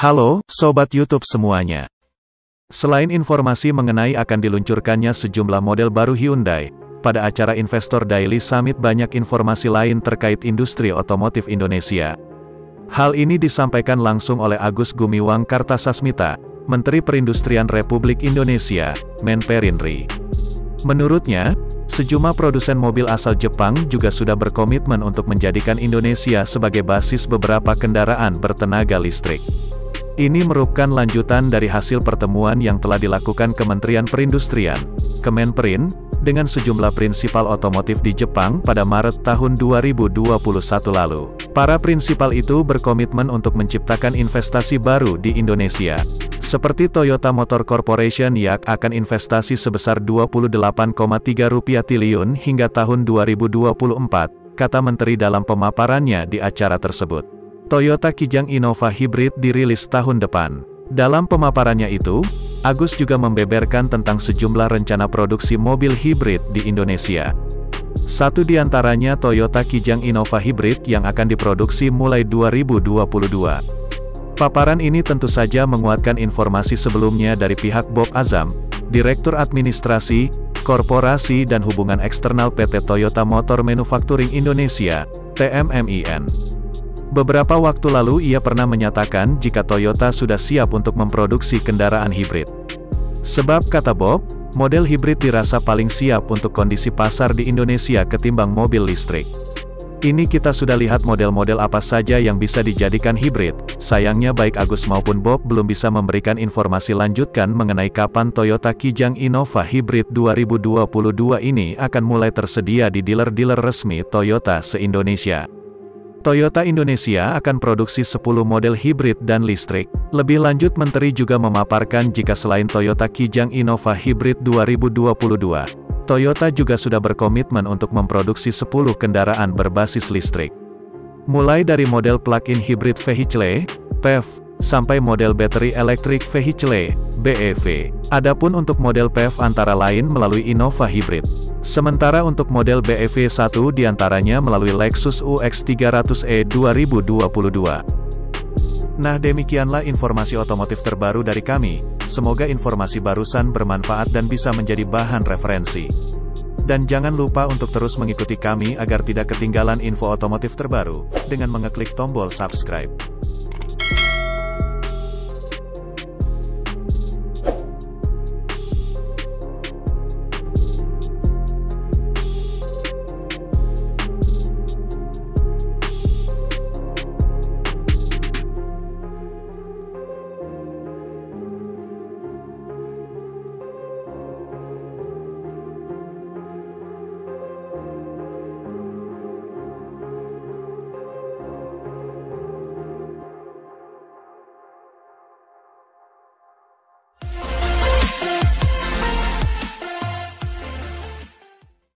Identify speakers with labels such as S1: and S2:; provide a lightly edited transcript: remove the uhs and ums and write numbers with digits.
S1: Halo, Sobat YouTube semuanya. Selain informasi mengenai akan diluncurkannya sejumlah model baru Hyundai, pada acara Investor Daily Summit banyak informasi lain terkait industri otomotif Indonesia. Hal ini disampaikan langsung oleh Agus Gumiwang Kartasasmita, Menteri Perindustrian Republik Indonesia, Menperinri. Menurutnya, sejumlah produsen mobil asal Jepang juga sudah berkomitmen untuk menjadikan Indonesia sebagai basis beberapa kendaraan bertenaga listrik. Ini merupakan lanjutan dari hasil pertemuan yang telah dilakukan Kementerian Perindustrian, Kemenperin, dengan sejumlah prinsipal otomotif di Jepang pada Maret tahun 2021 lalu. Para prinsipal itu berkomitmen untuk menciptakan investasi baru di Indonesia. Seperti Toyota Motor Corporation yang akan investasi sebesar Rp28,3 triliun hingga tahun 2024, kata Menteri dalam pemaparannya di acara tersebut. Toyota Kijang Innova Hybrid dirilis tahun depan. Dalam pemaparannya itu, Agus juga membeberkan tentang sejumlah rencana produksi mobil hibrid di Indonesia. Satu di antaranya Toyota Kijang Innova Hybrid yang akan diproduksi mulai 2022. Paparan ini tentu saja menguatkan informasi sebelumnya dari pihak Bob Azam, Direktur Administrasi, Korporasi dan Hubungan Eksternal PT Toyota Motor Manufacturing Indonesia, TMMIN. Beberapa waktu lalu ia pernah menyatakan jika Toyota sudah siap untuk memproduksi kendaraan hibrid. Sebab kata Bob, model hibrid dirasa paling siap untuk kondisi pasar di Indonesia ketimbang mobil listrik. Ini kita sudah lihat model-model apa saja yang bisa dijadikan hibrid. Sayangnya baik Agus maupun Bob belum bisa memberikan informasi lanjutkan mengenai kapan Toyota Kijang Innova Hybrid 2022 ini akan mulai tersedia di dealer-dealer resmi Toyota se-Indonesia. Toyota Indonesia akan produksi 10 model hibrid dan listrik. Lebih lanjut Menteri juga memaparkan jika selain Toyota Kijang Innova Hybrid 2022, Toyota juga sudah berkomitmen untuk memproduksi 10 kendaraan berbasis listrik. Mulai dari model plug-in hybrid vehicle, PHEV, sampai model battery electric vehicle, BEV. Adapun untuk model PHEV antara lain melalui Innova Hybrid. Sementara untuk model BEV1 diantaranya melalui Lexus UX 300e 2022. Nah demikianlah informasi otomotif terbaru dari kami, semoga informasi barusan bermanfaat dan bisa menjadi bahan referensi. Dan jangan lupa untuk terus mengikuti kami agar tidak ketinggalan info otomotif terbaru, dengan mengeklik tombol subscribe.